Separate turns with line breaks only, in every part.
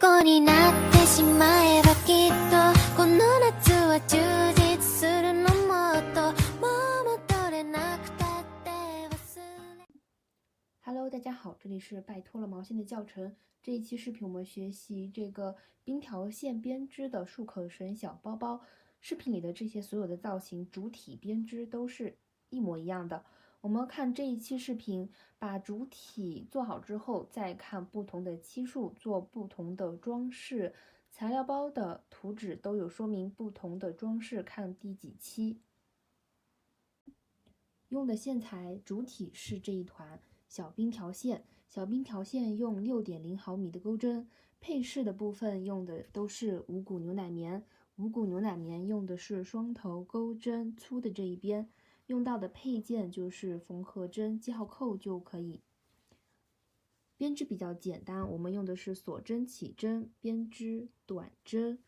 子になってしまえばきっとこの夏は充実するのもっともう戻れなくたって忘れ。
Hello，大家好，这里是拜托了毛线的教程。这一期视频我们学习这个冰条线编织的束口绳小包包。视频里的这些所有的造型主体编织都是一模一样的。我们看这一期视频，把主体做好之后，再看不同的期数做不同的装饰。材料包的图纸都有说明不同的装饰，看第几期。用的线材主体是这一团小冰条线，小冰条线用6.0毫米的钩针，配饰的部分用的都是五谷牛奶棉，五谷牛奶棉用的是双头钩针粗的这一边，用到的配件就是缝合针、记号扣就可以。编织比较简单，我们用的是锁针、起针、编织短针。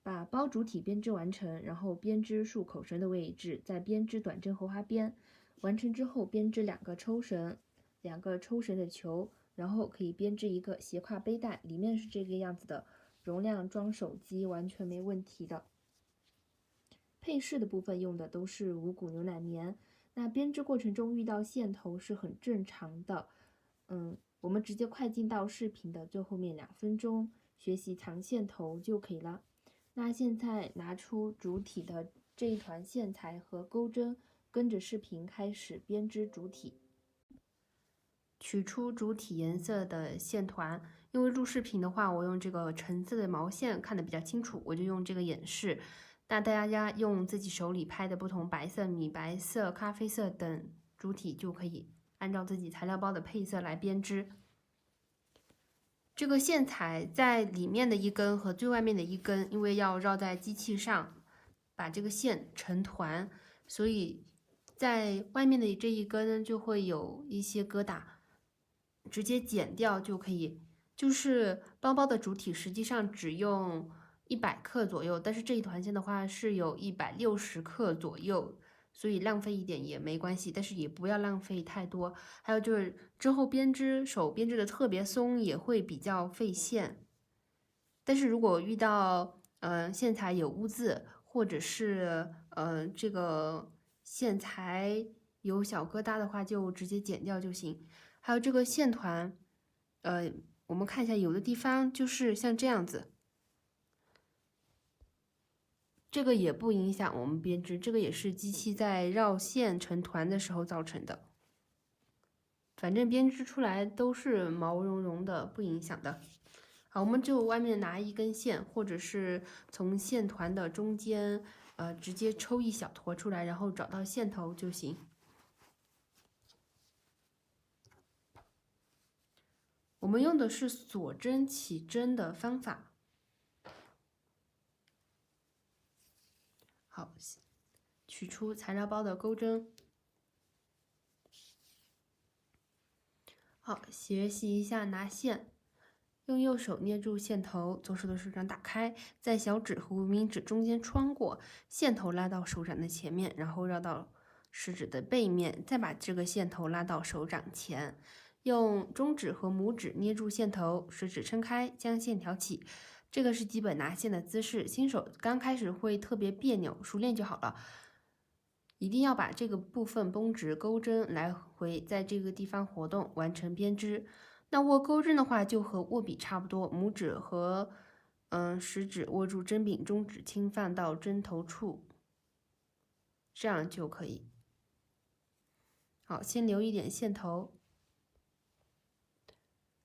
把包主体编织完成，然后编织束口绳的位置，再编织短针荷花边。完成之后编织2个抽绳，2个抽绳的球，然后可以编织一个斜挎背带，里面是这个样子的，容量装手机完全没问题的。配饰的部分用的都是五谷牛奶棉，那编织过程中遇到线头是很正常的。我们直接快进到视频的最后面2分钟，学习藏线头就可以了。那现在拿出主体的这一团线材和钩针，跟着视频开始编织主体。取出主体颜色的线团，因为录视频的话，我用这个橙色的毛线看得比较清楚，我就用这个演示。那大家用自己手里拍的不同白色、米白色、咖啡色等主体，就可以按照自己材料包的配色来编织。这个线材在里面的一根和最外面的一根，因为要绕在机器上把这个线成团，所以在外面的这一根就会有一些疙瘩，直接剪掉就可以。就是包包的主体实际上只用100克左右，但是这一团线的话是有160克左右。所以浪费一点也没关系，但是也不要浪费太多。还有就是之后手编织的特别松，也会比较费线。但是如果遇到线材有污渍，或者是这个线材有小疙瘩的话，就直接剪掉就行。还有这个线团，我们看一下，有的地方就是像这样子。这个也不影响我们编织，这个也是机器在绕线成团的时候造成的。反正编织出来都是毛茸茸的，不影响的。好，我们就外面拿一根线，或者是从线团的中间，直接抽一小坨出来，然后找到线头就行。我们用的是锁针起针的方法。好，取出材料包的钩针。好，学习一下拿线，用右手捏住线头，左手的手掌打开，在小指和无名指中间穿过，线头拉到手掌的前面，然后绕到食指的背面，再把这个线头拉到手掌前。用中指和拇指捏住线头，食指撑开，将线挑起。这个是基本拿线的姿势，新手刚开始会特别别扭，熟练就好了。一定要把这个部分绷直，钩针来回在这个地方活动，完成编织。那握钩针的话，就和握笔差不多，拇指和食指握住针柄，中指轻放到针头处，这样就可以。好，先留一点线头。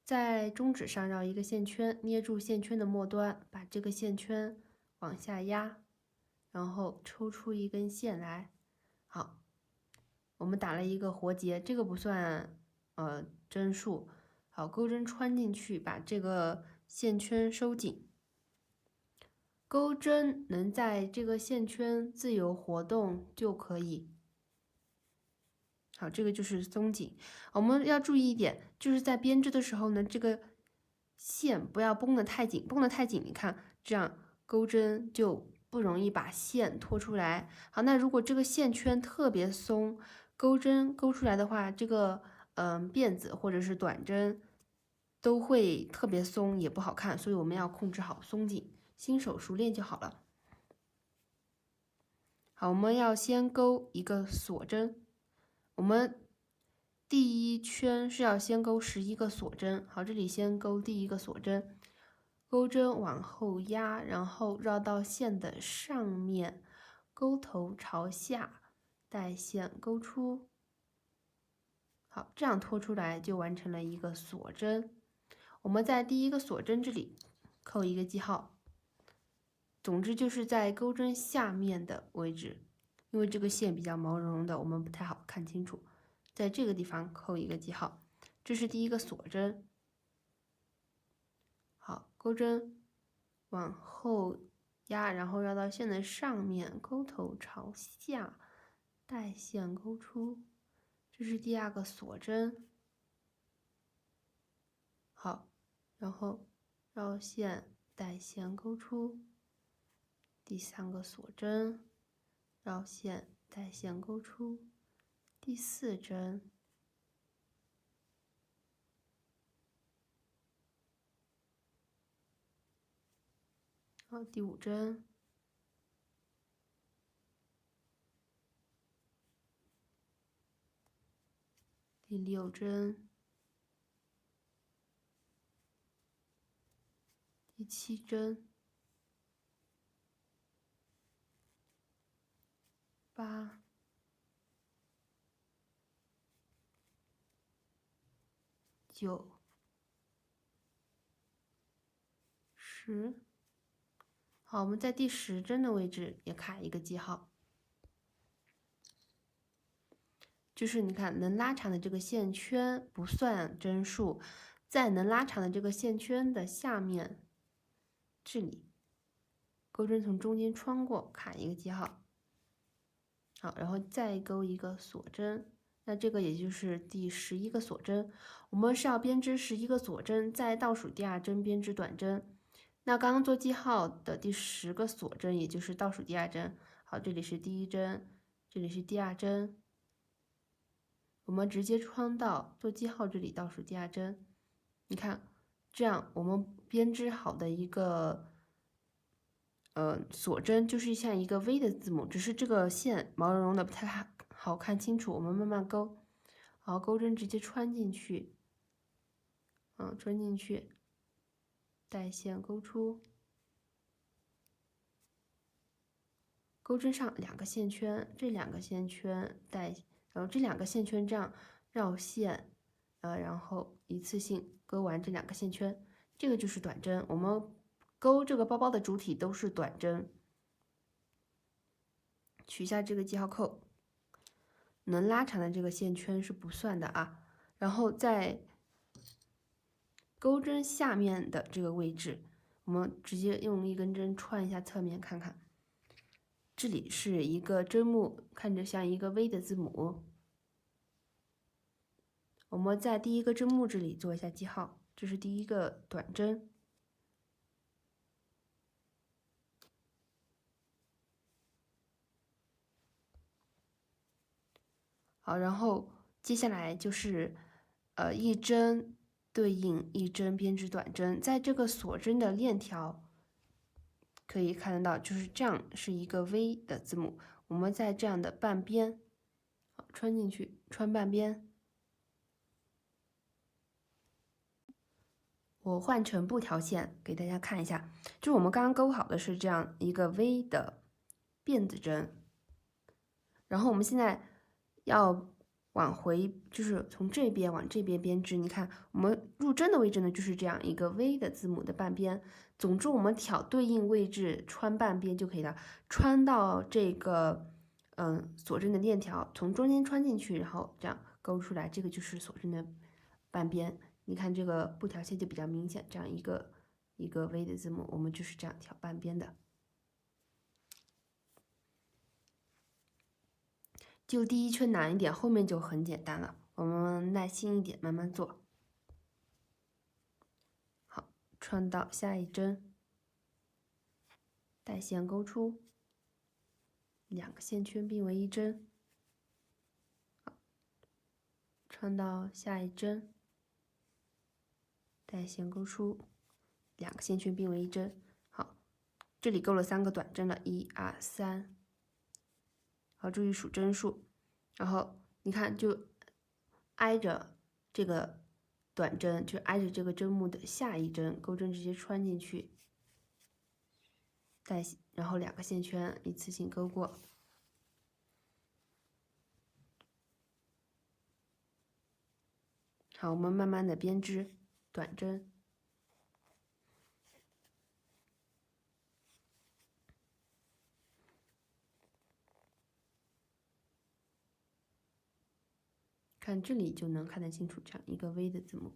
在中指上绕一个线圈，捏住线圈的末端，把这个线圈往下压，然后抽出一根线来。好，我们打了一个活结，这个不算针数。好，钩针穿进去，把这个线圈收紧。钩针能在这个线圈自由活动就可以。好，这个就是松紧。我们要注意一点，就是在编织的时候呢，这个线不要绷得太紧，绷得太紧，你看这样钩针就不容易把线拖出来。好，那如果这个线圈特别松，钩针勾出来的话，这个辫子或者是短针都会特别松，也不好看，所以我们要控制好松紧，新手熟练就好了。好，我们要先钩一个锁针，我们第一圈是要先钩11个锁针。好，这里先钩第一个锁针，钩针往后压，然后绕到线的上面，钩头朝下，带线钩出。好，这样拖出来就完成了一个锁针。我们在第一个锁针这里扣一个记号，总之就是在钩针下面的位置，因为这个线比较毛茸茸的，我们不太好看清楚。在这个地方扣一个记号，这是第一个锁针。好，钩针往后压，然后绕到线的上面，钩头朝下，带线钩出，这是第二个锁针。好，然后绕线带线钩出，第三个锁针，绕线带线钩出，第4针。好，第5针，第6针，第7针，8、9、10。好，我们在第10针的位置也卡一个记号，就是你看能拉长的这个线圈不算针数，在能拉长的这个线圈的下面，这里钩针从中间穿过，卡一个记号。好，然后再钩一个锁针，那这个也就是第11个锁针。我们是要编织11个锁针，在倒数第2针编织短针。那刚刚做记号的第10个锁针，也就是倒数第2针。好，这里是第1针，这里是第2针，我们直接穿到做记号这里倒数第2针。你看，这样我们编织好的一个锁针就是像一个 V 的字母，只是这个线毛茸茸的不太好看清楚，我们慢慢钩。好，钩针直接穿进去，穿进去，带线钩出，钩针上2个线圈，这2个线圈带，然后这2个线圈这样绕线，然后一次性钩完这2个线圈，这个就是短针。我们钩这个包包的主体都是短针，取下这个记号扣，能拉长的这个线圈是不算的啊。然后在钩针下面的这个位置，我们直接用一根针穿一下侧面看看，这里是一个针目，看着像一个 V 的字母。我们在第一个针目这里做一下记号，这是第一个短针。好，然后接下来就是一针对应一针编织短针，在这个锁针的链条可以看得到，就是这样是一个 V 的字母，我们在这样的半边穿进去，穿半边。我换成布条线给大家看一下，就是我们刚刚钩好的是这样一个 V 的辫子针，然后我们现在要往回，就是从这边往这边编织。你看，我们入针的位置呢，就是这样一个 V 的字母的半边。总之，我们挑对应位置穿半边就可以了，穿到这个锁针的链条，从中间穿进去，然后这样钩出来，这个就是锁针的半边。你看这个布条线就比较明显，这样一个 V 的字母，我们就是这样挑半边的。就第一圈难一点，后面就很简单了。我们耐心一点，慢慢做。好，穿到下一针，带线钩出，2个线圈并为一针。好，穿到下一针，带线勾出2个线圈并为一针。好，这里勾了3个短针了，1、2、3。好，注意数针数。然后你看，就挨着这个短针，就挨着这个针目的下一针，钩针直接穿进去，然后2个线圈一次性勾过。好，我们慢慢的编织短针。看这里就能看得清楚，这样一个 V 的字母。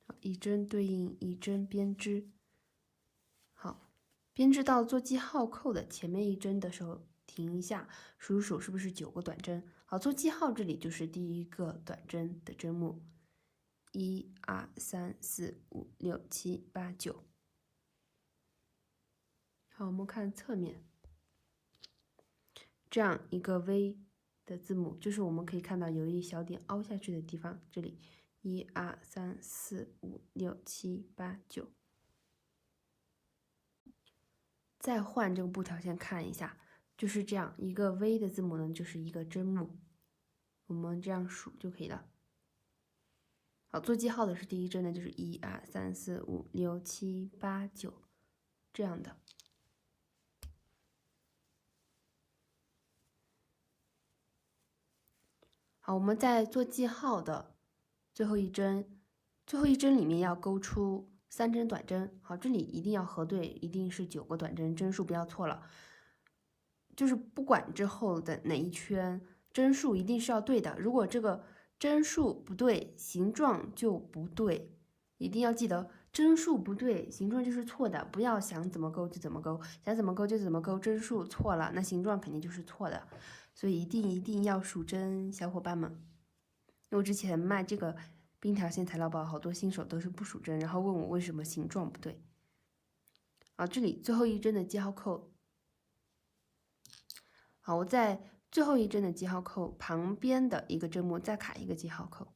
好，一针对应一针编织。好，编织到做记号扣的前面一针的时候停一下，数数是不是9个短针？好，做记号这里就是第一个短针的针目。1、2、3、4、5、6、7、8、9。好，我们看侧面，这样一个 V 的字母，就是我们可以看到有一小点凹下去的地方，这里1、2、3、4、5、6、7、8、9。再换这个布条线看一下，就是这样一个 V 的字母呢，就是一个针目，我们这样数就可以了。好，做记号的是第一针呢，就是1、2、3、4、5、6、7、8、9这样的。好，我们在做记号的最后一针，最后一针里面要勾出3针短针。好，这里一定要核对，一定是9个短针，针数不要错了。就是不管之后的哪一圈，针数一定是要对的。如果这个针数不对，形状就不对。一定要记得，针数不对，形状就是错的。不要想怎么勾就怎么勾，想怎么勾就怎么勾，针数错了，那形状肯定就是错的。所以一定要数针，小伙伴们。因为我之前卖这个冰条线材料包，好多新手都是不数针，然后问我为什么形状不对。啊，这里最后一针的记号扣。好，我在最后一针的记号扣旁边的一个针目再卡一个记号扣。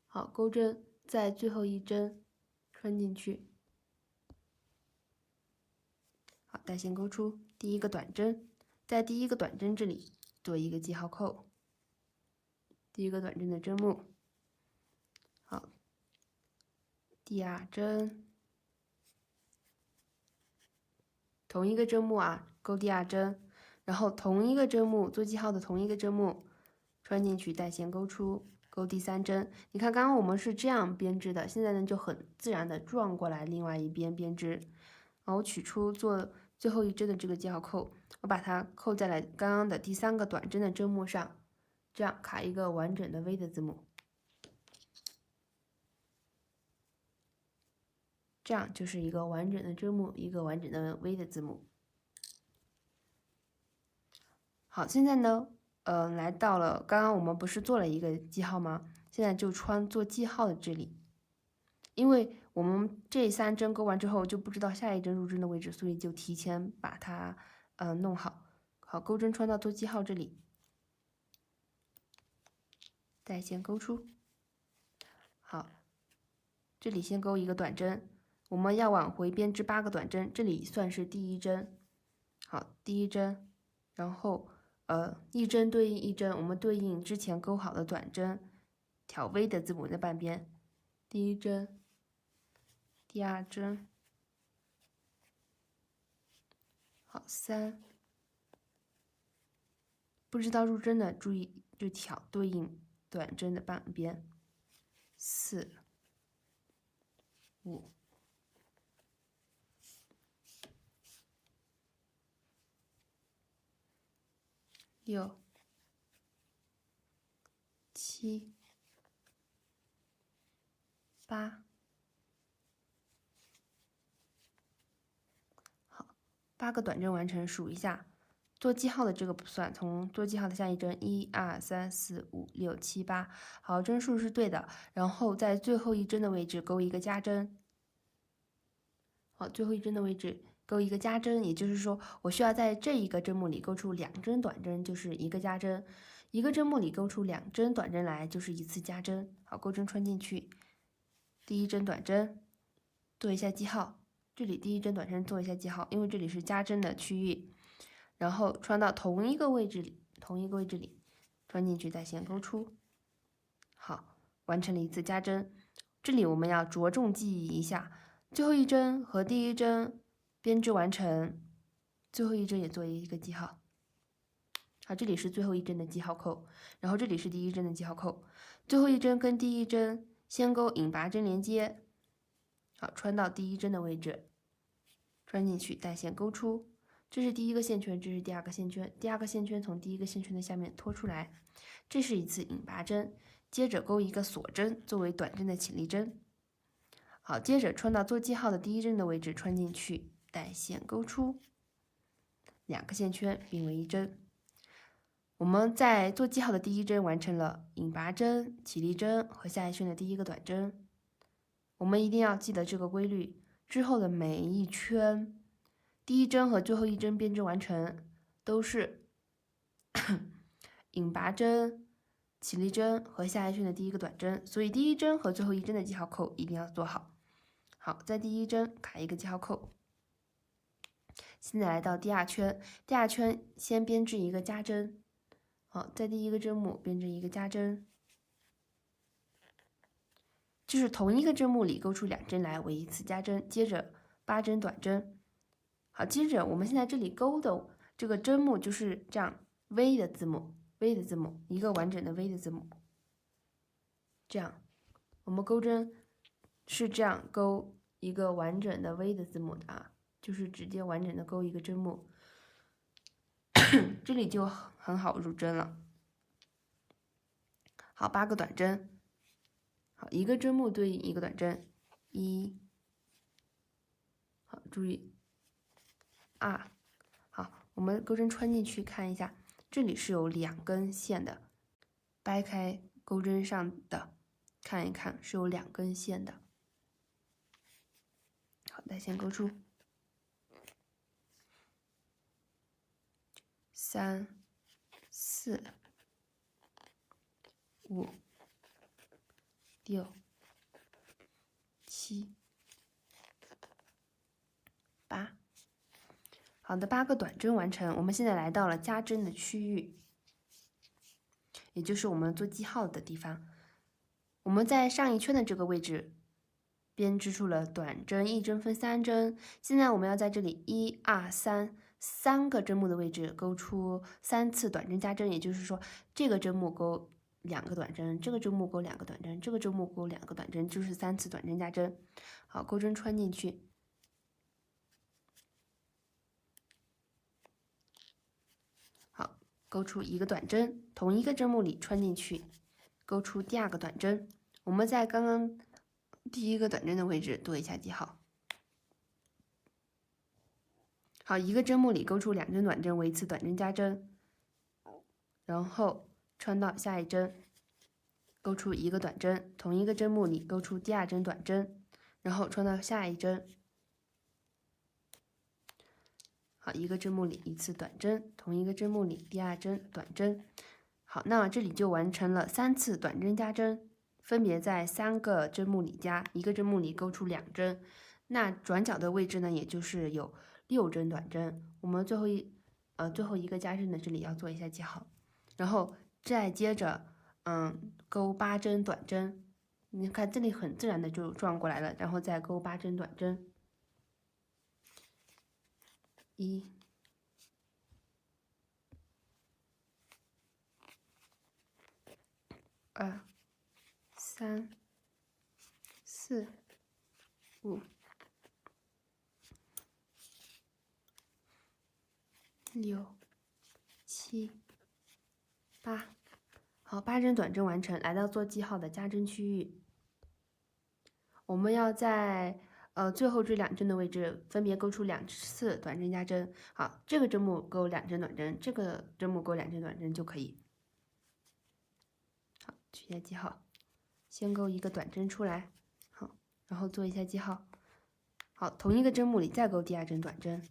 好，钩针在最后一针穿进去。好，带线勾出第一个短针，在第一个短针这里做一个记号扣，第一个短针的针目。好，第2针，同一个针目啊，勾第2针，然后同一个针目做记号的同一个针目穿进去，带线勾出，勾第3针。你看，刚刚我们是这样编织的，现在呢就很自然的转过来，另外一边编织。然后我取出做最后一针的这个记号扣，我把它扣在了刚刚的第3个短针的针目上，这样卡一个完整的 V 的字母。这样就是一个完整的针目，一个完整的 V 的字母。好，现在呢，来到了刚刚我们不是做了一个记号吗？现在就穿做记号的这里，因为我们这3针勾完之后就不知道下一针入针的位置，所以就提前把它弄好。好，钩针穿到做记号这里，带线勾出。好，这里先勾一个短针。我们要往回编织8个短针，这里算是第1针。好，第1针，然后一针对应一针，我们对应之前勾好的短针，挑 V 的字母在半边。第1针，第2针，好3，不知道入针的注意就挑对应短针的半边。4、5。6、7、8，好，8个短针完成，数一下。做记号的这个不算，从做记号的下一针1、2、3、4、5、6、7、8，好，针数是对的。然后在最后一针的位置勾一个加针，好，最后一针的位置钩一个加针，也就是说我需要在这一个针目里钩出2针短针，就是一个加针。一个针目里钩出2针短针来，就是一次加针。好，钩针穿进去，第一针短针做一下记号，这里第一针短针做一下记号，因为这里是加针的区域。然后穿到同一个位置里，穿进去，再线钩出。好，完成了一次加针。这里我们要着重记忆一下，最后一针和第一针编织完成，最后一针也做一个记号。好，这里是最后一针的记号扣，然后这里是第一针的记号扣。最后一针跟第一针先钩引拔针连接，好，穿到第一针的位置，穿进去，带线钩出。这是第一个线圈，这是第二个线圈，第二个线圈从第一个线圈的下面拖出来，这是一次引拔针，接着钩一个锁针作为短针的起立针。好，接着穿到做记号的第一针的位置，穿进去，带线钩出，2个线圈并为一针。我们在做记号的第一针完成了引拔针、起立针和下一圈的第一个短针。我们一定要记得这个规律，之后的每一圈，第一针和最后一针编织完成都是引拔针、起立针和下一圈的第一个短针，所以第一针和最后一针的记号扣一定要做好。好，在第一针卡一个记号扣。现在来到第二圈，第二圈先编织一个加针。好，在第一个针目编织一个加针，就是同一个针目里钩出2针来为一次加针，接着8针短针。好，接着我们现在这里钩的这个针目就是这样 V 的字母，一个完整的 V 的字母。这样，我们钩针是这样钩一个完整的 V 的字母的啊，就是直接完整的钩一个针目，这里就很好入针了。好，8个短针，好，一个针目对应一个短针，1，好，注意2，好，我们钩针穿进去看一下，这里是有2根线的，掰开钩针上的看一看，是有2根线的。好，带线钩出，3、4、5、6、7、8。好的，8个短针完成。我们现在来到了加针的区域，也就是我们做记号的地方。我们在上一圈的这个位置编织出了短针，一针分3针。现在我们要在这里1、2、3个针目的位置钩出3次短针加针，也就是说，这个针目钩2个短针，这个针目钩2个短针，这个针目钩2个短针，就是3次短针加针。好，钩针穿进去。好，钩出一个短针，同一个针目里穿进去，钩出第2个短针。我们在刚刚第一个短针的位置做一下记号。好，一个针目里钩出2针短针为一次短针加针，然后穿到下一针，钩出一个短针，同一个针目里钩出第2针短针，然后穿到下一针。好，一个针目里一次短针，同一个针目里第2针短针。好，那么这里就完成了3次短针加针，分别在3个针目里加，一个针目里钩出2针。那转角的位置呢，也就是有6针短针。我们最后一个加针的这里要做一下记号，然后再接着钩8针短针。你看这里很自然的就转过来了，然后再钩8针短针。1、2、3、4、5、6、7、8。好，8针短针完成，来到做记号的加针区域。我们要在最后这2针的位置分别钩出2次短针加针。好，这个针目钩2针短针，这个针目钩2针短针就可以。好，取下记号，先钩一个短针出来，好，然后做一下记号。好，同一个针目里再钩第二针短针，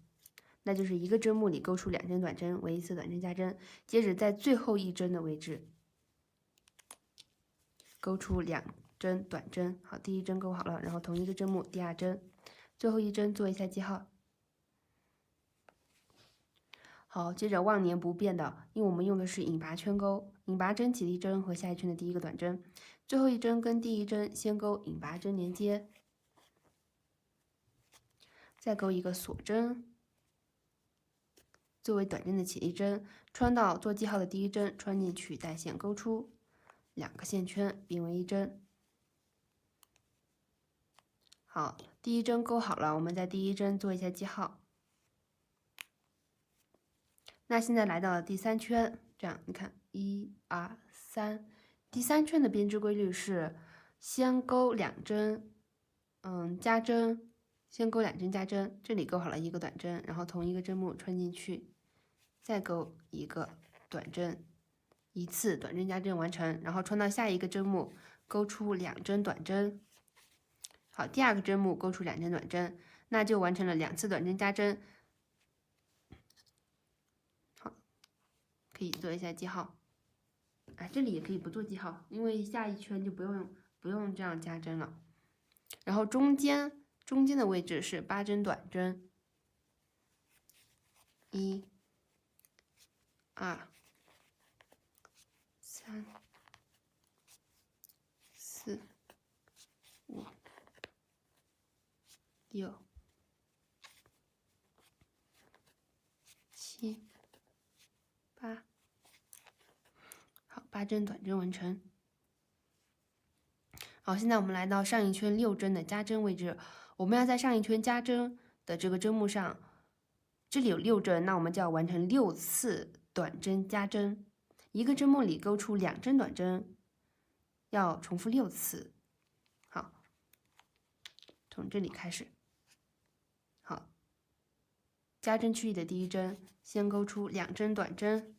那就是一个针目里钩出2针短针为一次短针加针，接着在最后一针的位置钩出2针短针。好，第一针钩好了，然后同一个针目第二针，最后一针做一下记号。好，接着万年不变的，因为我们用的是引拔圈钩，引拔针、起立针和下一圈的第一个短针，最后一针跟第一针先钩引拔针连接，再钩一个锁针，作为短针的起立针，穿到做记号的第一针，穿进去带线钩出2个线圈，并为一针。好，第一针钩好了，我们在第一针做一下记号。那现在来到了第3圈，这样你看1、2、3，第3圈的编织规律是先钩2针，加针，先钩2针加针，这里钩好了一个短针，然后同一个针目穿进去，再钩一个短针，一次短针加针完成，然后穿到下一个针目，钩出2针短针。好，第二个针目钩出2针短针，那就完成了2次短针加针。好，可以做一下记号。这里也可以不做记号，因为下一圈就不用这样加针了。然后中间的位置是8针短针，1、2、3、4、5、6、7、8。好，8针短针完成。好，现在我们来到上一圈6针的加针位置，我们要在上一圈加针的这个针目上，这里有6针，那我们就要完成6次短针加针。一个针目里钩出2针短针，要重复6次。好，从这里开始。好，加针区域的第一针，先钩出2针短针，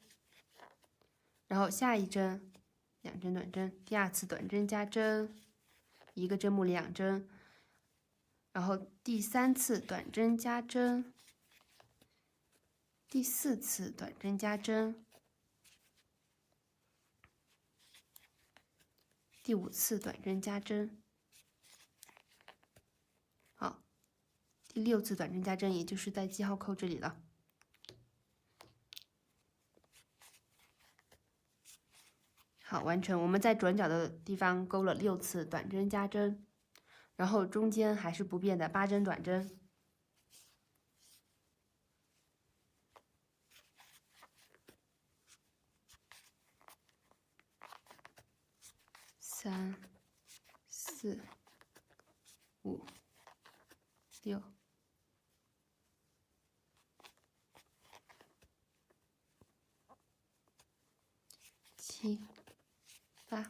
然后下一针2针短针，第2次短针加针，一个针目2针，然后第3次短针加针，第4次短针加针，第5次短针加针。好，第6次短针加针，也就是在记号扣这里了。好，完成。我们在转角的地方钩了6次短针加针，然后中间还是不变的8针短针。3、4、5、6、7、8。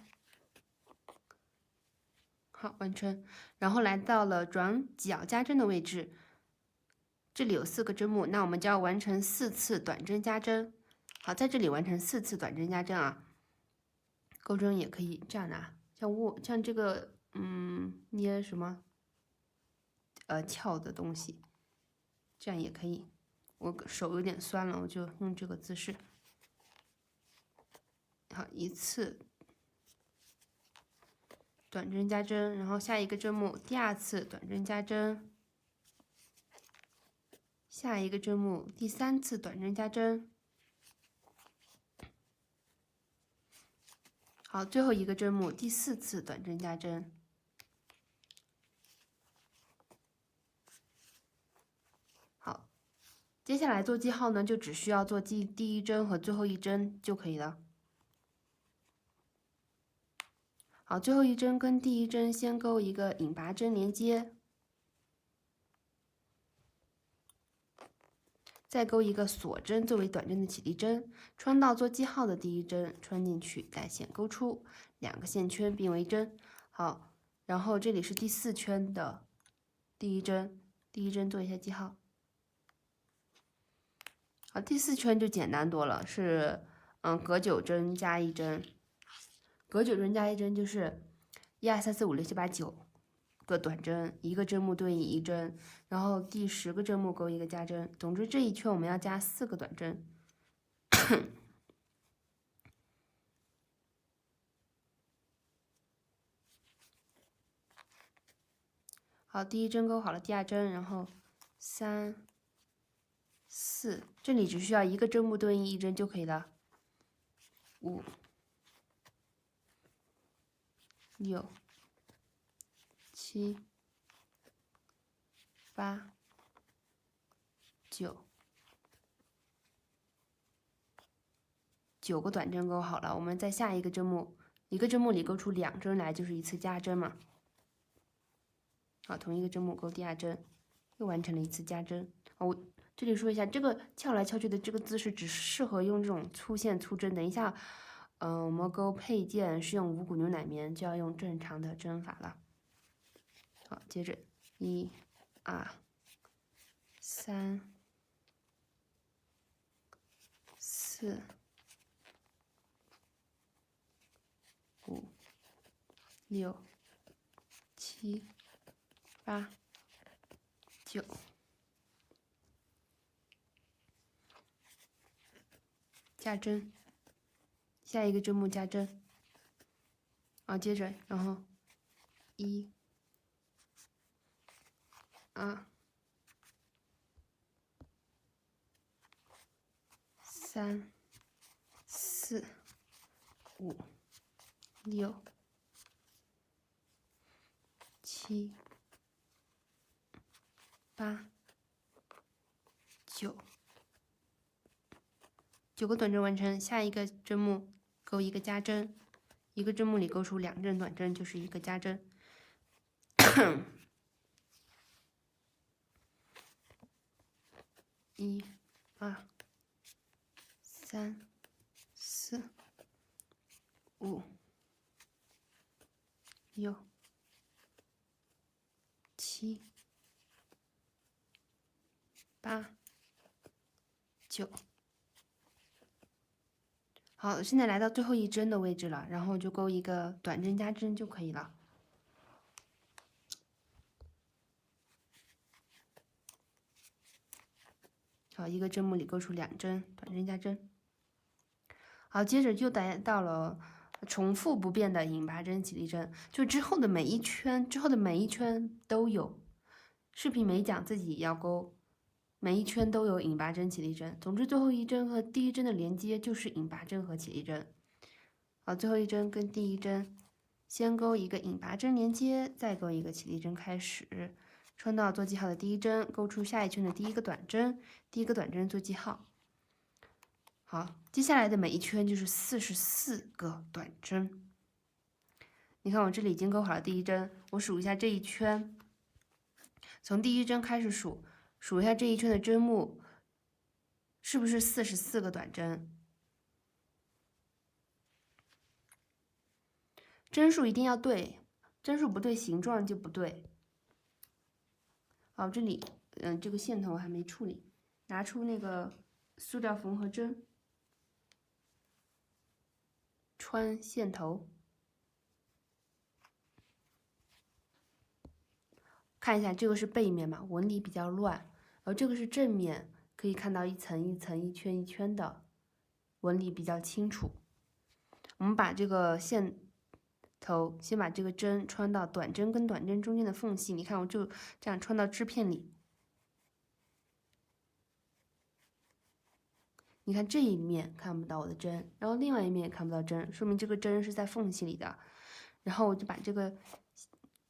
好，完成。然后来到了转角加针的位置，这里有4个针目，那我们就要完成4次短针加针。好，在这里完成4次短针加针啊。钩针也可以这样拿，像这个捏什么翘的东西，这样也可以。我手有点酸了，我就用这个姿势。好，一次短针加针，然后下一个针目第2次短针加针，下一个针目第3次短针加针。好，最后一个针目第4次短针加针。好，接下来做记号呢，就只需要做第一针和最后一针就可以了。好，最后一针跟第一针先钩一个引拔针连接，再钩一个锁针作为短针的起立针，穿到做记号的第一针，穿进去带线钩出2个线圈并为针。好，然后这里是第4圈的第一针，做一下记号。好，第4圈就简单多了，是隔9针加1针。隔9针加1针就是1、2、3、4、5、6、7、8、9，个短针，一个针目对应一针，然后第10个针目钩一个加针。总之这一圈我们要加4个短针。好，第一针钩好了，第2针，然后3、4，这里只需要一个针目对应一针就可以了。5、6、7、8、9， 9个短针钩好了，我们在下一个针目，一个针目里钩出2针来，就是一次加针嘛。好，同一个针目钩第2针，又完成了一次加针。我这里说一下，这个翘来翘去的这个姿势只适合用这种粗线粗针。等一下，我们钩配件是用5股牛奶棉，就要用正常的针法了。好，接着1、2、3、4、5、6、7、8、9，加针，下一个针目加针。好，接着，然后1、2、3、4、5、6、7、8、9， 9个短针完成。下一个针目钩一个加针，一个针目里钩出2针短针，就是一个加针。1、2、3、4、5、6、7、8、9。好，现在来到最后一针的位置了，然后就钩一个短针加针就可以了。好，一个针目里钩出2针，短针加针。好，接着就来到了重复不变的引拔针、起立针，就之后的每一圈都有。视频没讲，自己要钩，每一圈都有引拔针、起立针。总之，最后一针和第一针的连接就是引拔针和起立针。好，最后一针跟第一针先钩一个引拔针连接，再钩一个起立针开始。穿到做记号的第一针，钩出下一圈的第一个短针，第一个短针做记号。好，接下来的每一圈就是44个短针。你看我这里已经钩好了第一针，我数一下这一圈，从第一针开始数一下这一圈的针目是不是44个短针？针数一定要对，针数不对，形状就不对。好，这里这个线头还没处理，拿出那个塑料缝合针，穿线头，看一下这个是背面嘛，纹理比较乱，而这个是正面，可以看到一层一层、一圈一圈的，纹理比较清楚。我们把这个线头先把这个针穿到短针跟短针中间的缝隙，你看我就这样穿到织片里。你看这一面看不到我的针，然后另外一面也看不到针，说明这个针是在缝隙里的。然后我就把这个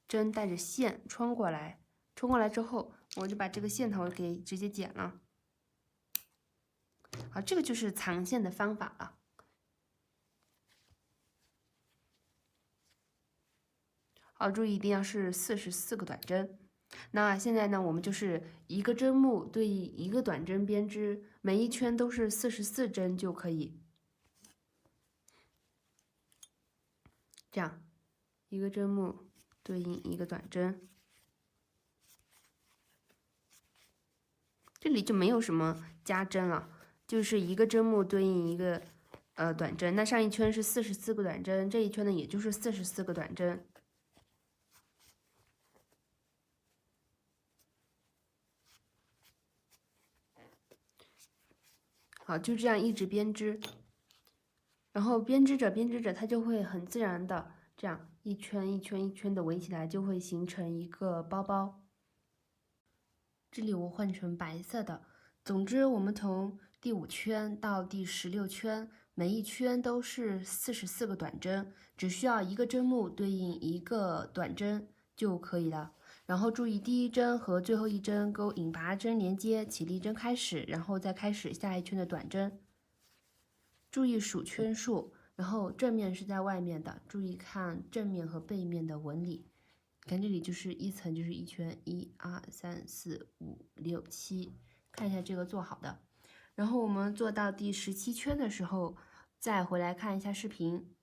针带着线穿过来，穿过来之后，我就把这个线头给直接剪了。好，这个就是藏线的方法了。好，注意一定要是44个短针。那现在呢，我们就是一个针目对应一个短针编织，每一圈都是44针就可以。这样，一个针目对应一个短针，这里就没有什么加针了，就是一个针目对应一个短针。那上一圈是44个短针，这一圈呢也就是44个短针。好，就这样一直编织，然后编织着编织着，它就会很自然的这样一圈一圈一圈的围起来，就会形成一个包包。这里我换成白色的。总之，我们从第5圈到第16圈，每一圈都是44个短针，只需要一个针目对应一个短针就可以了。然后注意第一针和最后一针钩引拔针连接，起立针开始，然后再开始下一圈的短针。注意数圈数，然后正面是在外面的，注意看正面和背面的纹理。看这里就是一层，就是一圈，1、2、3、4、5、6、7，看一下这个做好的。然后我们做到第17圈的时候，再回来看一下视频。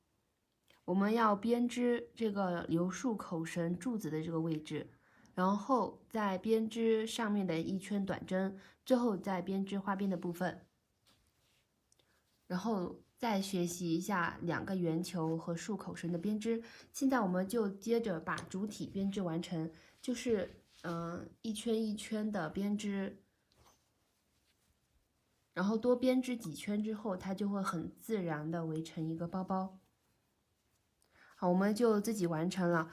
我们要编织这个流束口绳柱子的这个位置，然后再编织上面的一圈短针，最后再编织花边的部分。然后再学习一下2个圆球和束口绳的编织。现在我们就接着把主体编织完成，就是一圈一圈的编织，然后多编织几圈之后，它就会很自然的围成一个包包。好，我们就自己完成了。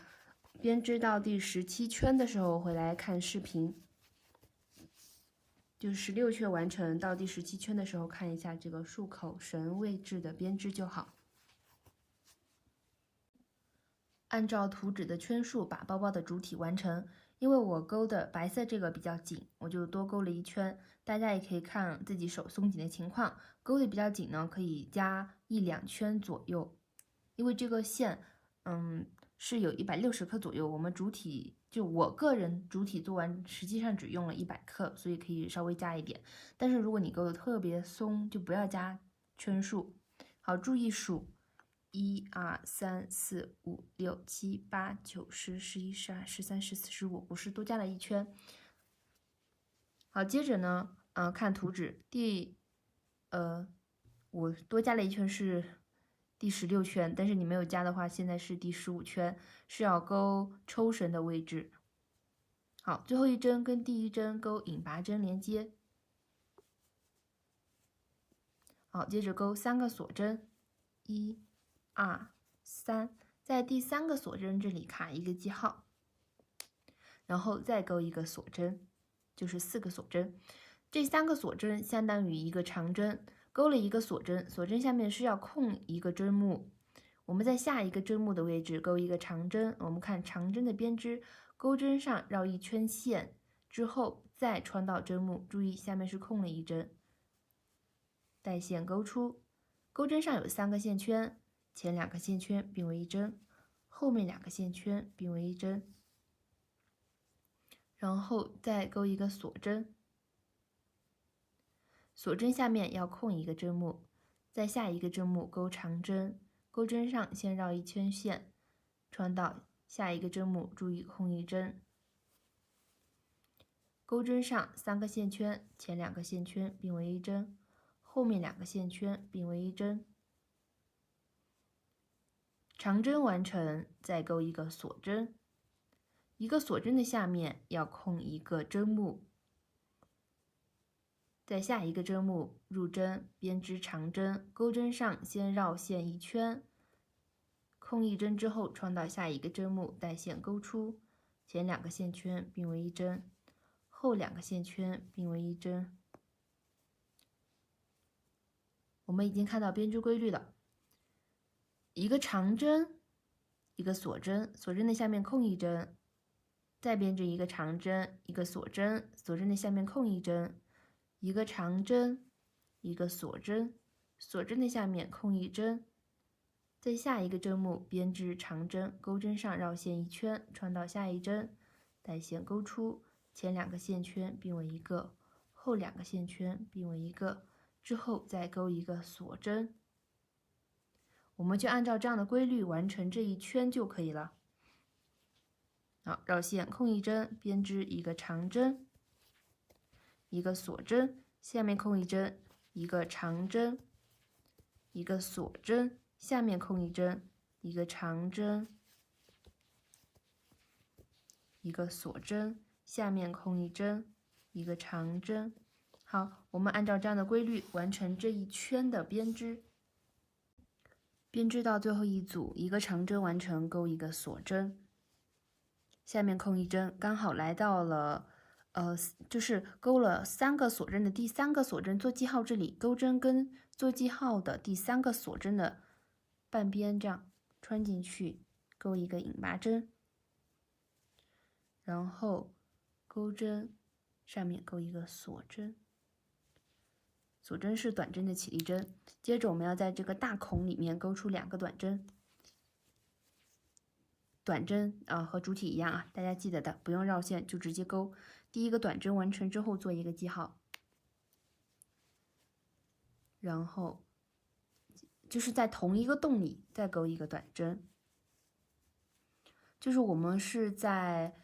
编织到第17圈的时候回来看视频。就是16圈完成，到第17圈的时候看一下这个束口绳位置的编织就好。按照图纸的圈数把包包的主体完成。因为我钩的白色这个比较紧，我就多钩了1圈。大家也可以看自己手松紧的情况，钩的比较紧呢，可以加1、2圈左右。因为这个线，是有160克左右，我们主体就我个人主体做完，实际上只用了100克，所以可以稍微加一点。但是如果你钩的特别松，就不要加圈数。好，注意数，1、2、3、4、5、6、7、8、9、10、11、12、13、14、15，不是多加了1圈。好，接着呢，看图纸，我多加了1圈是第16圈，但是你没有加的话，现在是第15圈，是要钩抽绳的位置。好，最后一针跟第一针钩引拔针连接。好，接着钩3个锁针，1、2、3，在第3个锁针这里卡一个记号，然后再钩一个锁针，就是4个锁针。这3个锁针相当于一个长针。钩了一个锁针，锁针下面是要空一个针目，我们在下一个针目的位置钩一个长针。我们看长针的编织，钩针上绕一圈线之后再穿到针目，注意下面是空了一针，带线钩出。钩针上有3个线圈，前2个线圈并为一针，后面2个线圈并为一针，然后再钩一个锁针。锁针下面要空一个针目，在下一个针目钩长针，钩针上先绕一圈线，穿到下一个针目，注意空一针。钩针上3个线圈，前2个线圈并为一针，后面2个线圈并为一针。长针完成，再钩一个锁针，一个锁针的下面要空一个针目。在下一个针目入针，编织长针，钩针上先绕线一圈，空一针之后穿到下一个针目，带线钩出，前2个线圈并为一针，后2个线圈并为一针。我们已经看到编织规律了，一个长针，一个锁针，锁针的下面空一针，再编织一个长针，一个锁针，锁针的下面空一针，一个长针，一个锁针，锁针的下面空一针，在下一个针目编织长针，钩针上绕线一圈，穿到下一针，带线钩出，前2个线圈并为一个，后2个线圈并为一个，之后再钩一个锁针。我们就按照这样的规律完成这一圈就可以了。好，绕线空一针，编织一个长针，一个锁针，下面空一针，一个长针，一个锁针，下面空一针，一个长针，一个锁针，下面空一针，一个长针。好，我们按照这样的规律完成这一圈的编织。编织到最后一组，一个长针完成，钩一个锁针，下面空一针，刚好来到了，就是钩了3个锁针的第3个锁针做记号，这里钩针跟做记号的第3个锁针的半边这样穿进去，钩一个引拔针，然后钩针上面钩一个锁针。锁针是短针的起立针，接着我们要在这个大孔里面钩出2个短针。短针和主体一样啊，大家记得的，不用绕线就直接钩。第一个短针完成之后做一个记号，然后就是在同一个洞里再钩一个短针。就是我们是在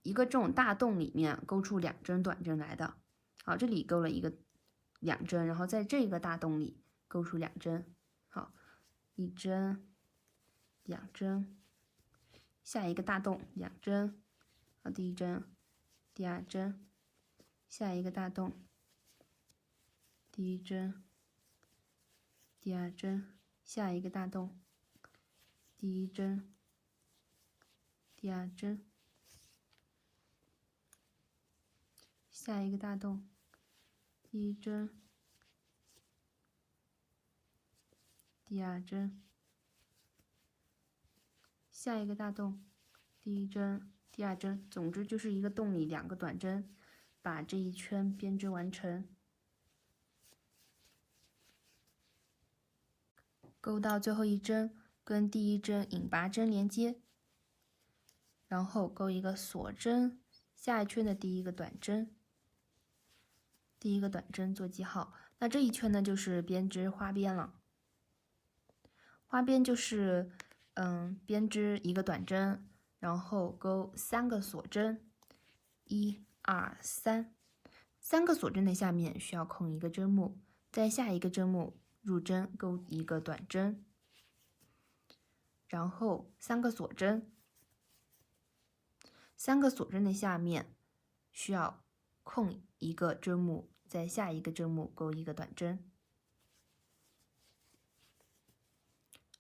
一个这种大洞里面钩出2针短针来的。好，这里钩了2针，然后在这个大洞里钩出2针。好，1针、2针，下一个大洞2针，好，第1针、第2针，下一个大洞，第1针、第2针，下一个大洞，第1针、第2针，下一个大洞。第1针，第2针，下一个大洞，第1针，第2针，总之就是一个洞里2个短针，把这一圈编织完成。钩到最后一针，跟第1针引拔针连接，然后钩一个锁针，下一圈的第1个短针。第1个短针做记号，那这一圈呢就是编织花边了。花边就是编织1个短针，然后钩3个锁针，1、2、3， 3个锁针的下面需要空1个针目，在下一个针目入针钩1个短针，然后3个锁针，3个锁针的下面需要空1个针目，在下一个针目钩1个短针，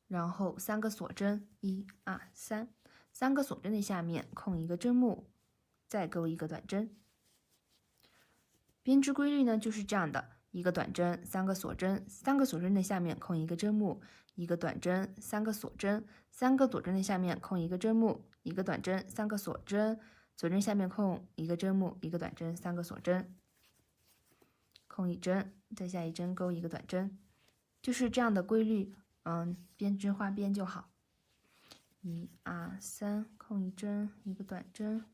然后3个锁针，1、2、3， 3个锁针的下面空1个针目，再钩1个短针。编织规律呢就是这样的，1个短针，3个锁针，3个锁针的下面空1个针目，1个短针，3个锁针，3个锁针的下面空1个针目，1个短针，3个锁针，锁针下面空1个针目，1个短针，3个锁针，空1针，再下一针钩1个短针，就是这样的规律。编织花边就好。1、2、3，空1针，1个短针。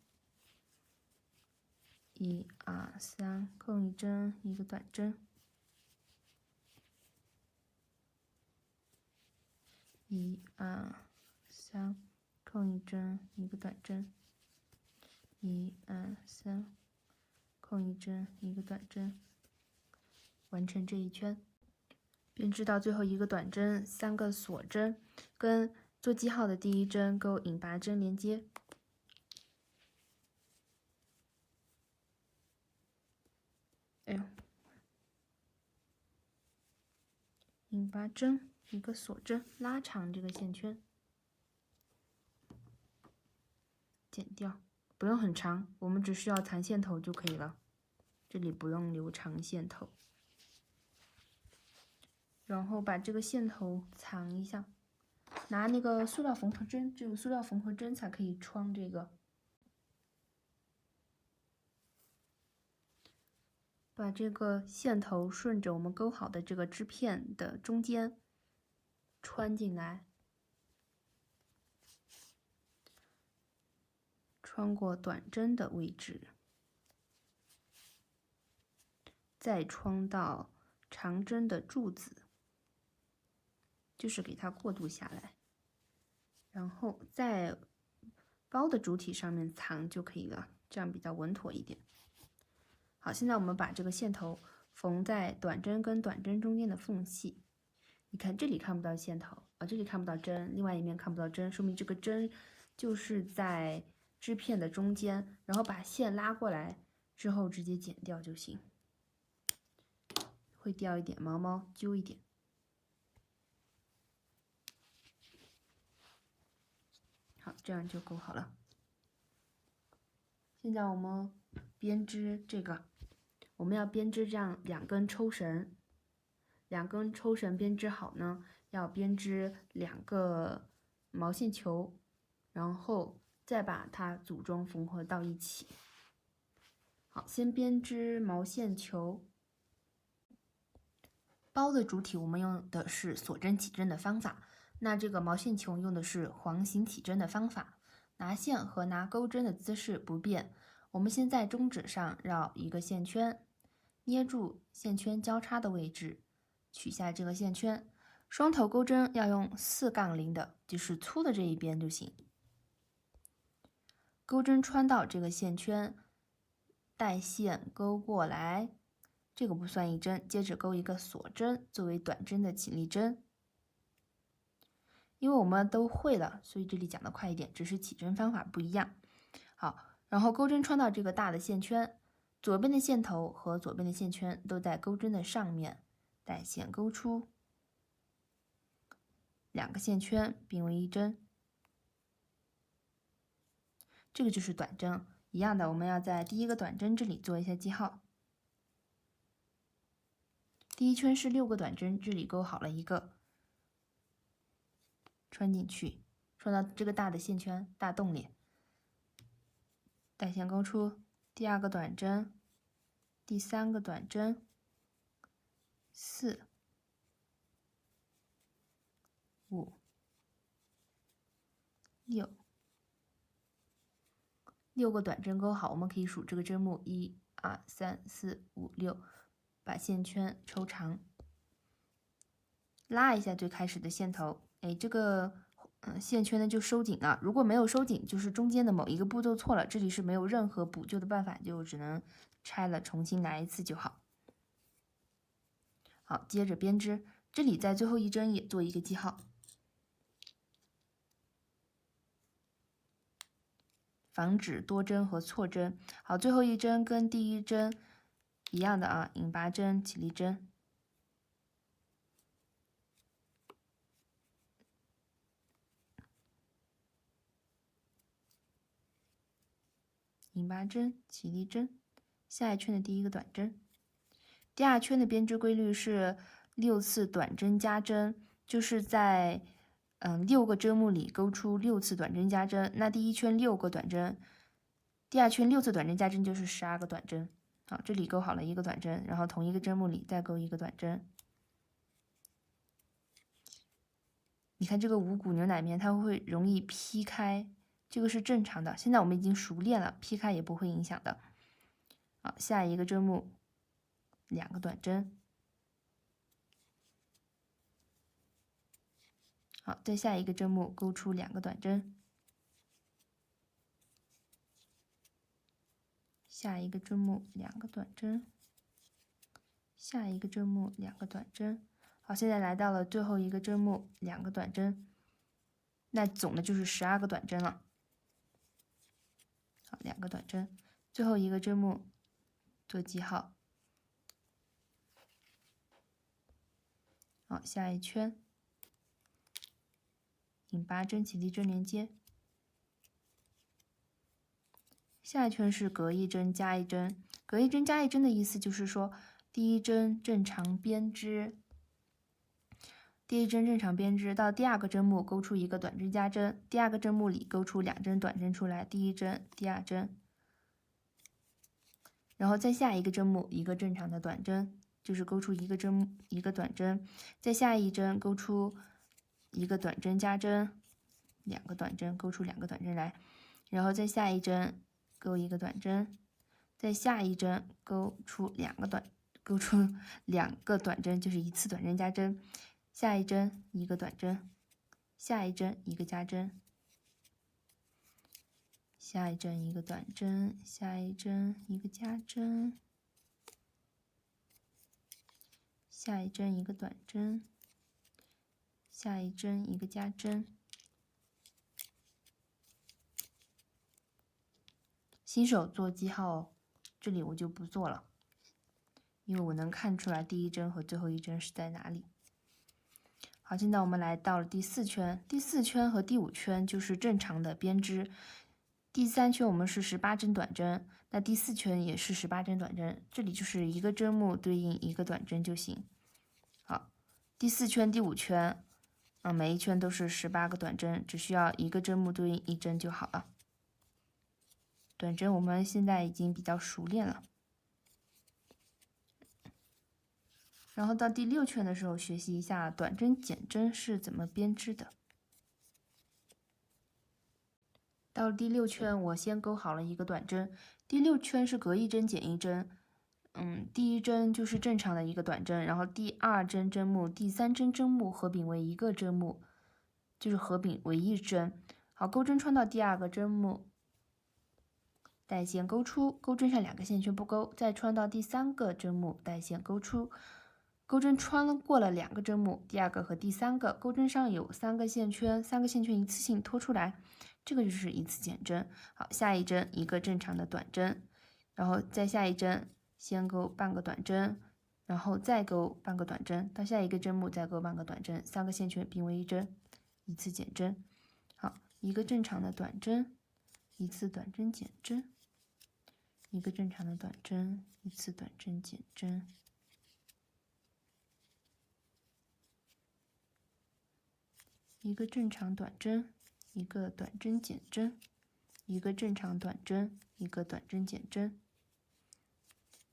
1、2、3，空1针，1个短针。1、2、3，空1针，1个短针。1、2、3，空1针，1个短针。完成这一圈。编织到最后1个短针，3个锁针，跟做记号的第1针钩引拔针连接。哎呦，引拔针1个锁针，拉长这个线圈，剪掉，不用很长，我们只需要藏线头就可以了，这里不用留长线头。然后把这个线头藏一下，拿那个塑料缝合针，只有塑料缝合针才可以穿这个。把这个线头顺着我们钩好的这个织片的中间穿进来，穿过短针的位置，再穿到长针的柱子。就是给它过渡下来，然后在包的主体上面藏就可以了，这样比较稳妥一点。好，现在我们把这个线头缝在短针跟短针中间的缝隙。你看这里看不到线头，这里看不到针，另外一面看不到针，说明这个针就是在织片的中间。然后把线拉过来，之后直接剪掉就行，会掉一点毛毛，揪一点。好，这样就勾好了。现在我们编织这个，我们要编织这样2根抽绳，2根抽绳编织好呢，要编织2个毛线球，然后再把它组装缝合到一起。好，先编织毛线球。包的主体我们用的是锁针起针的方法，那这个毛线球用的是环形起针的方法。拿线和拿钩针的姿势不变，我们先在中指上绕一个线圈，捏住线圈交叉的位置，取下这个线圈。双头钩针要用4杠0的，就是粗的这一边就行。钩针穿到这个线圈，带线勾过来，这个不算一针，接着钩一个锁针作为短针的起立针。因为我们都会了，所以这里讲的快一点，只是起针方法不一样。好，然后钩针穿到这个大的线圈，左边的线头和左边的线圈都在钩针的上面，带线勾出2个线圈并为一针。这个就是短针，一样的，我们要在第一个短针这里做一下记号。第一圈是6个短针，这里勾好了一个。穿进去，穿到这个大的线圈大洞里，带线勾出第2个短针，第3个短针，4、5、6， 6个短针勾好，我们可以数这个针目，1、2、3、4、5、6，把线圈抽长，拉一下最开始的线头。哎，这个线圈呢就收紧了，如果没有收紧，就是中间的某一个步骤错了，这里是没有任何补救的办法，就只能拆了重新来一次就好。好，接着编织，这里在最后一针也做一个记号，防止多针和错针。好，最后一针跟第一针一样的啊，引拔针、起立针。引拔针、起立针，下一圈的第1个短针。第2圈的编织规律是6次短针加针，就是在6个针目里勾出6次短针加针。那第1圈6个短针，第2圈6次短针加针就是12个短针。好，这里勾好了1个短针，然后同一个针目里再勾1个短针。你看这个五谷牛奶棉，它会容易劈开。这个是正常的，现在我们已经熟练了，劈开也不会影响的。好，下一个针目2个短针，好，再下一个针目勾出2个短针，下一个针目2个短针，下一个针目2个短针。好，现在来到了最后一个针目2个短针，那总的就是12个短针了。好，2个短针，最后一个针目做记号。好，下一圈引拔针、起立针连接。下一圈是隔一针加一针，隔一针加一针的意思就是说，第一针正常编织，第一针正常编织到第2个针目勾出1个短针加针，第2个针目里勾出2针短针出来，第一针、第2针，然后再下一个针目1个正常的短针，就是勾出1个短针，再下一针勾出1个短针加针，2个短针，勾出2个短针来，然后再下一针勾1个短针，再下一针勾出2个短针，就是1次短针加针。下一针1个短针，下一针1个加针，下一针1个短针，下一针1个加针，下一针1个短针，下一针1个加针。新手做记号哦，这里我就不做了，因为我能看出来第一针和最后一针是在哪里。好，现在我们来到了第4圈，第4圈和第5圈就是正常的编织。第3圈我们是18针短针，那第4圈也是18针短针，这里就是一个针目对应一个短针就行。好，第4圈、第5圈，每一圈都是18个短针，只需要一个针目对应一针就好了。短针我们现在已经比较熟练了。然后到第6圈的时候，学习一下短针减针是怎么编织的。到了第6圈，我先钩好了一个短针。第6圈是隔一针减一针，第一针就是正常的一个短针，然后第2针针目、第3针针目合并为一个针目，就是合并为一针。好，钩针穿到第2个针目，带线钩出，钩针上2个线圈不钩，再穿到第3个针目，带线钩出。钩针穿过了2个针目，第2个和第3个钩针上有3个线圈，3个线圈一次性拖出来，这个就是一次减针。好，下一针一个正常的短针，然后再下一针先钩半个短针，然后再钩半个短针，到下一个针目再钩半个短针，3个线圈并为一针，一次减针。好，一个正常的短针，一次短针减针，一个正常的短针，一次短针减针。一个正常短针，一个短针减针，一个正常短针，一个短针减针。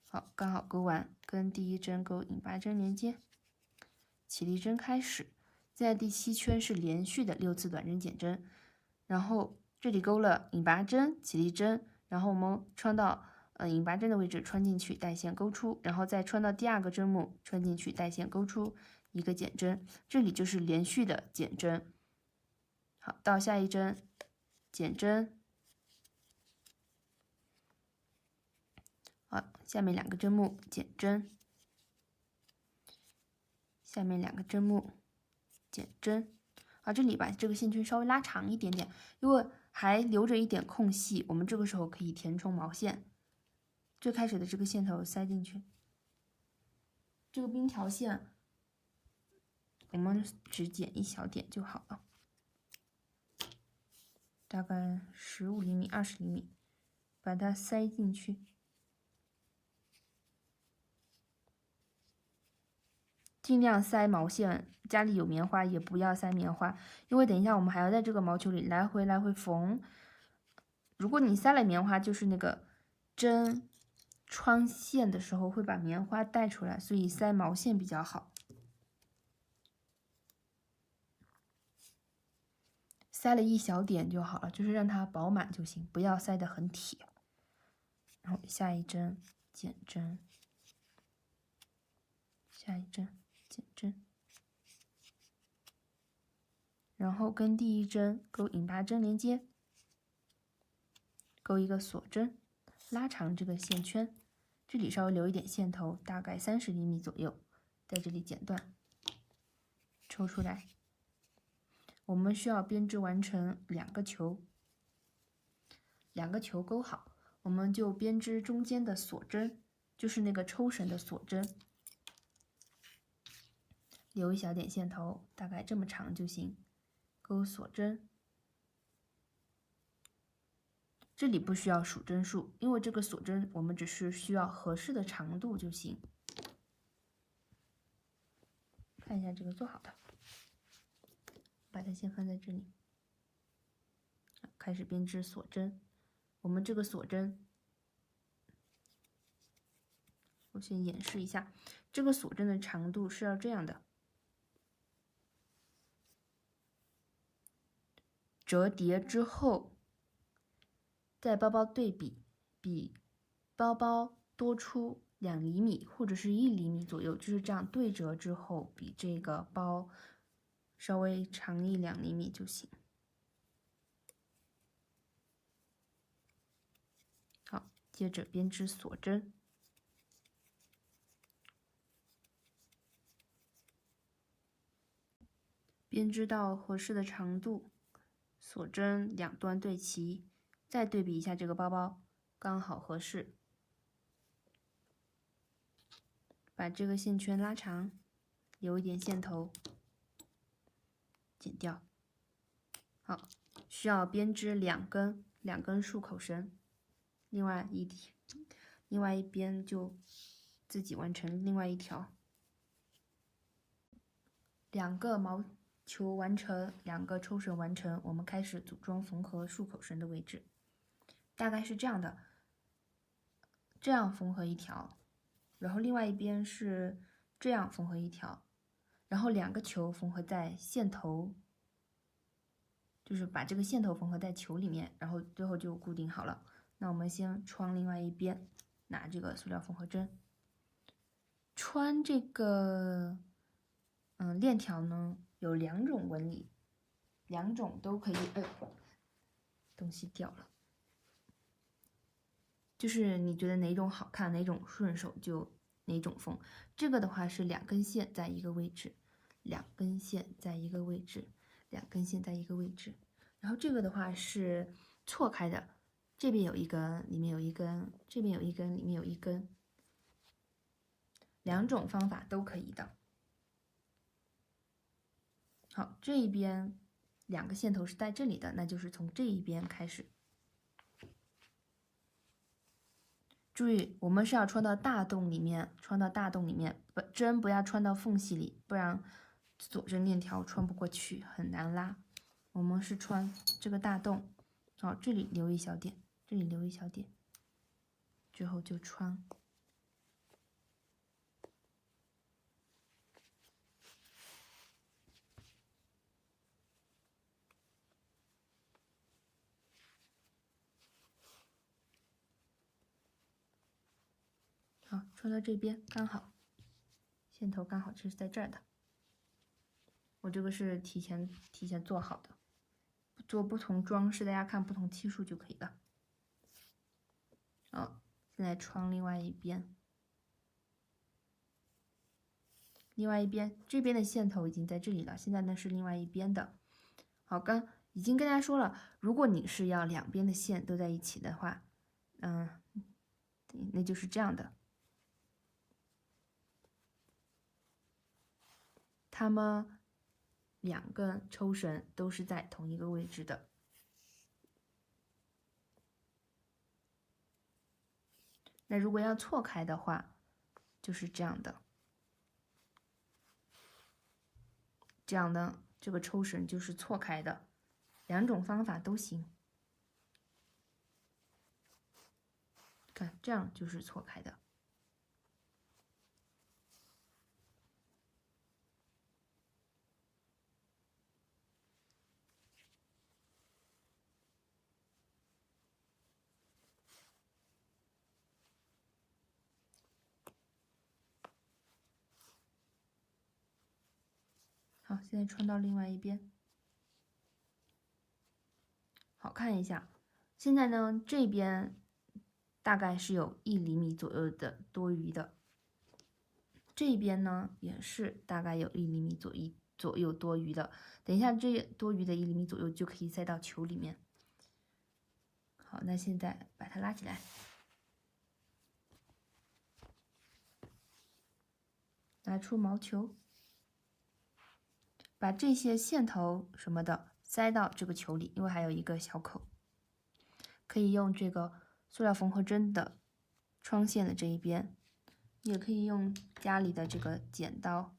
好，刚好钩完，跟第1针钩引拔针连接，起立针开始。在第7圈是连续的6次短针减针，然后这里钩了引拔针、起立针，然后我们穿到引拔针的位置穿进去，带线钩出，然后再穿到第2个针目穿进去，带线钩出。一个减针，这里就是连续的减针。好，到下一针减针。好，下面2个针目减针，下面2个针目减针。好，这里把这个线圈稍微拉长一点点，因为还留着一点空隙，我们这个时候可以填充毛线。最开始的这个线头塞进去，这个边条线我们只剪一小点就好了，大概15厘米、20厘米，把它塞进去。尽量塞毛线，家里有棉花也不要塞棉花，因为等一下我们还要在这个毛球里来回缝。如果你塞了棉花，就是那个针穿线的时候会把棉花带出来，所以塞毛线比较好。塞了一小点就好了，就是让它饱满就行，不要塞得很铁。然后下一针减针，下一针减针，然后跟第1针钩引拔针连接，钩一个锁针，拉长这个线圈，这里稍微留一点线头，大概30厘米左右，在这里剪断，抽出来。我们需要编织完成2个球，2个球钩好，我们就编织中间的锁针，就是那个抽绳的锁针，留一小点线头，大概这么长就行，钩锁针。这里不需要数针数，因为这个锁针我们只是需要合适的长度就行。看一下这个做好的，把它先放在这里，开始编织锁针。我们这个锁针，我先演示一下，这个锁针的长度是要这样的，折叠之后，在包包对比，比包包多出2厘米或者是1厘米左右，就是这样对折之后，比这个包稍微长1-2厘米就行。好，接着编织锁针。编织到合适的长度，锁针2端对齐，再对比一下这个包包，刚好合适。把这个线圈拉长，留一点线头，剪掉。好，需要编织两根束口绳，另外一边就自己完成另外一条。2个毛球完成，2个抽绳完成，我们开始组装缝合束口绳的位置。大概是这样的，这样缝合一条，然后另外一边是这样缝合一条，然后2个球缝合在线头，就是把这个线头缝合在球里面，然后最后就固定好了。那我们先穿另外一边，拿这个塑料缝合针，穿这个链条呢有2种纹理，2种都可以。东西掉了。就是你觉得哪种好看，哪种顺手就哪种缝。这个的话是2根线在一个位置，2根线在一个位置，2根线在一个位置。然后这个的话是错开的，这边有一根，里面有一根，这边有一根，里面有一根。2种方法都可以的。好，这一边2个线头是在这里的，那就是从这一边开始。注意，我们是要穿到大洞里面，针不要穿到缝隙里，不然锁针链条穿不过去，很难拉。我们是穿这个大洞，好，这里留一小点，这里留一小点，之后就穿。好，穿到这边刚好，线头刚好是在这儿的。我这个是提前做好的，做不同装饰，大家看不同期数就可以了。好，现在穿另外一边，这边的线头已经在这里了，现在呢是另外一边的。好，已经跟大家说了，如果你是要2边的线都在一起的话，那就是这样的。它们2根抽绳都是在同一个位置的。那如果要错开的话，就是这样的。这样呢，这个抽绳就是错开的，2种方法都行。看，这样就是错开的。好，现在穿到另外一边，好看一下。现在呢，这边大概是有1厘米左右的多余的，这边呢也是大概有1厘米左右多余的。等一下，这多余的1厘米左右就可以塞到球里面。好，那现在把它拉起来，拿出毛球。把这些线头什么的塞到这个球里，因为还有一个小口，可以用这个塑料缝合针的穿线的这一边，也可以用家里的这个剪刀，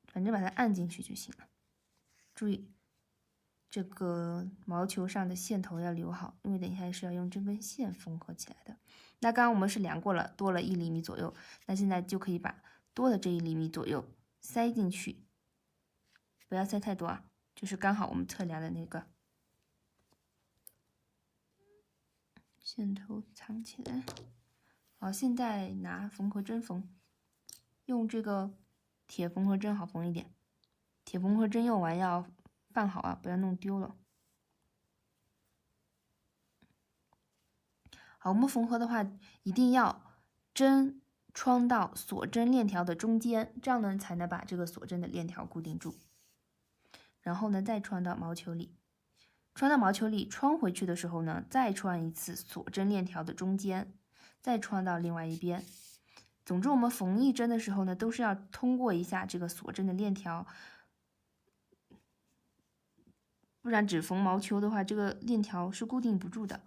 反正把它按进去就行了。注意这个毛球上的线头要留好，因为等一下是要用这根线缝合起来的。那刚刚我们是量过了，多了1厘米左右，那现在就可以把多的这1厘米左右塞进去。不要塞太多啊，就是刚好我们测量的那个。线头藏起来。好，现在拿缝合针缝，用这个铁缝合针好缝一点。铁缝合针用完要放好啊，不要弄丢了。好，我们缝合的话，一定要针穿到锁针链条的中间，这样呢才能把这个锁针的链条固定住。然后呢，再穿到毛球里，穿回去的时候呢，再穿一次锁针链条的中间，再穿到另外一边，总之，我们缝一针的时候呢，都是要通过一下这个锁针的链条，不然只缝毛球的话，这个链条是固定不住的。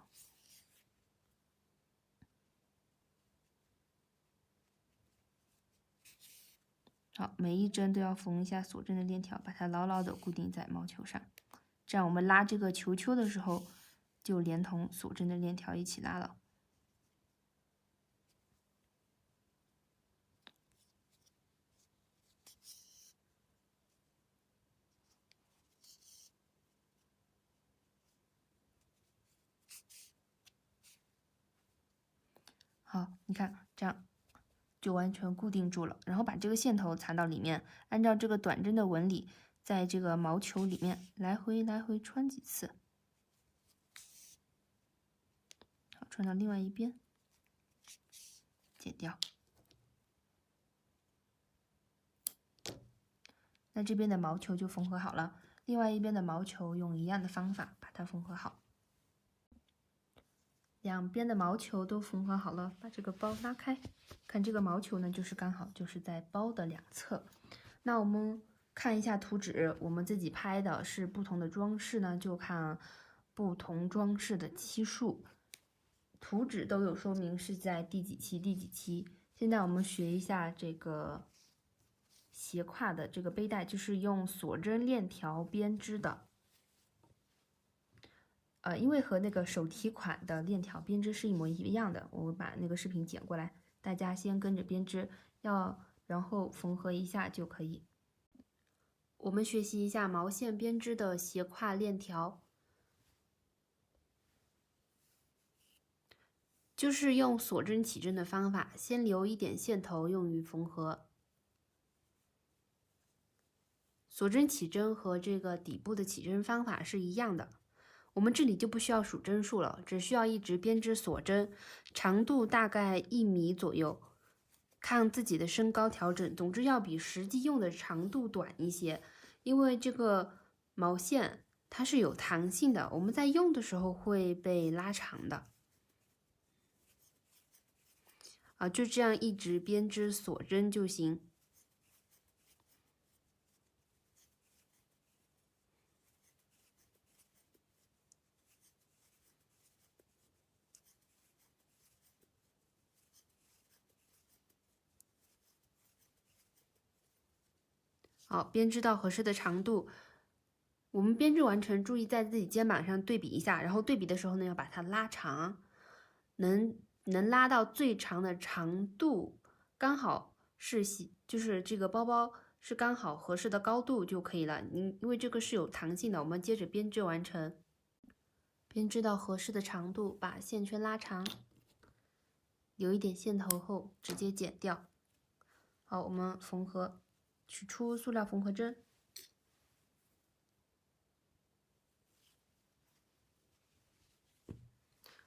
好，每一针都要缝一下锁针的链条，把它牢牢的固定在毛球上。这样我们拉这个球球的时候，就连同锁针的链条一起拉了。好，你看这样就完全固定住了。然后把这个线头缠到里面，按照这个短针的纹理，在这个毛球里面来回穿几次。好，穿到另外一边，剪掉。那这边的毛球就缝合好了，另外一边的毛球用一样的方法把它缝合好。两边的毛球都缝合好了，把这个包拉开，看这个毛球呢，就是刚好就是在包的两侧。那我们看一下图纸，我们自己拍的是不同的装饰呢，就看不同装饰的期数。图纸都有说明是在第几期第几期。现在我们学一下这个斜挎的这个背带，就是用锁针链条编织的。因为和那个手提款的链条编织是一模一样的，我把那个视频剪过来，大家先跟着编织，然后缝合一下就可以。我们学习一下毛线编织的斜挎链条，就是用锁针起针的方法，先留一点线头用于缝合。锁针起针和这个底部的起针方法是一样的。我们这里就不需要数针数了，只需要一直编织锁针，长度大概1米左右，看自己的身高调整。总之要比实际用的长度短一些，因为这个毛线它是有弹性的，我们在用的时候会被拉长的。就这样一直编织锁针就行。好，编织到合适的长度。我们编织完成，注意在自己肩膀上对比一下，然后对比的时候呢，要把它拉长，能拉到最长的长度，刚好是就是这个包包是刚好合适的高度就可以了。因为这个是有弹性的，我们接着编织完成，编织到合适的长度，把线圈拉长，留一点线头后直接剪掉。好，我们缝合。取出塑料缝合针，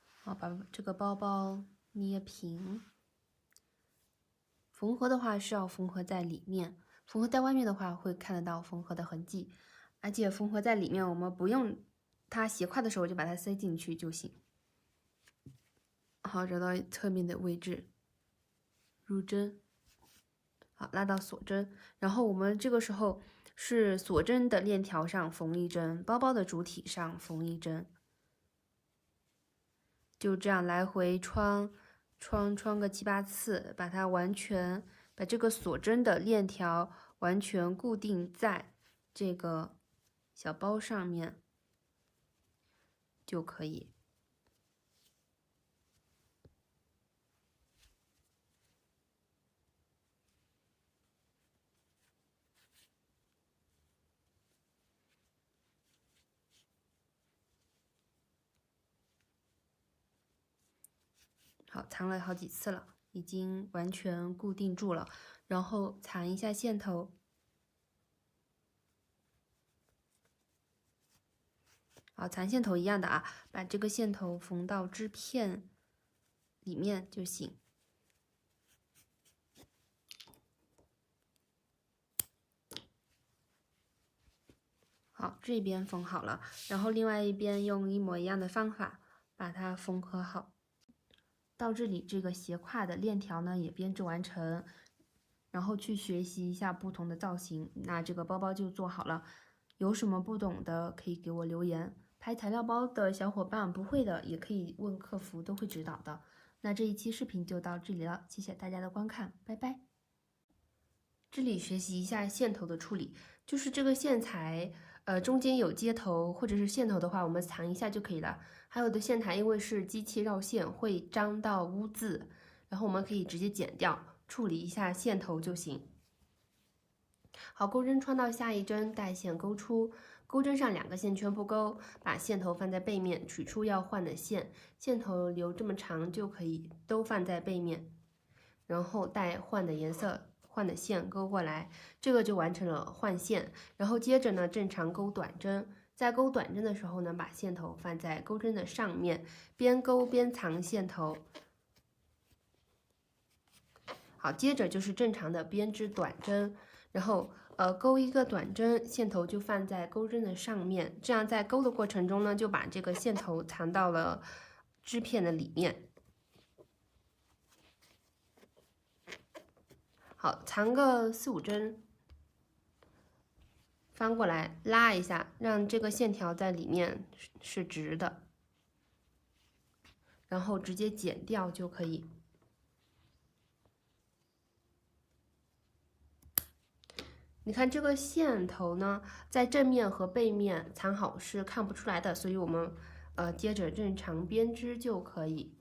好，把这个包包捏平。缝合的话是要缝合在里面，缝合在外面的话会看得到缝合的痕迹，而且缝合在里面，我们不用它斜挎的时候就把它塞进去就行。好，找到侧面的位置，入针。好，拉到锁针，然后我们这个时候是锁针的链条上缝一针，包包的主体上缝一针，就这样来回穿个7、8次，把它把这个锁针的链条完全固定在这个小包上面就可以。好，缠了好几次了，已经完全固定住了。然后缠一下线头，好，缠线头一样的啊，把这个线头缝到织片里面就行。好，这边缝好了，然后另外一边用一模一样的方法把它缝合好。到这里，这个斜挎的链条呢也编织完成，然后去学习一下不同的造型，那这个包包就做好了。有什么不懂的可以给我留言，拍材料包的小伙伴不会的也可以问客服，都会指导的。那这一期视频就到这里了，谢谢大家的观看，拜拜。这里学习一下线头的处理，就是这个线材，中间有接头或者是线头的话，我们藏一下就可以了。还有的线材因为是机器绕线，会沾到污渍，然后我们可以直接剪掉，处理一下线头就行。好，钩针穿到下一针，带线勾出，钩针上2个线圈不勾，把线头放在背面，取出要换的线，线头留这么长就可以，都放在背面，然后带换的颜色。换的线勾过来，这个就完成了换线。然后接着呢，正常勾短针，在勾短针的时候呢，把线头放在钩针的上面，边勾边藏线头。好，接着就是正常的编织短针，然后勾一个短针，线头就放在钩针的上面，这样在勾的过程中呢，就把这个线头藏到了织片的里面。好，藏个4、5针，翻过来拉一下，让这个线条在里面是直的，然后直接剪掉就可以。你看这个线头呢，在正面和背面藏好是看不出来的，所以我们接着正常编织就可以。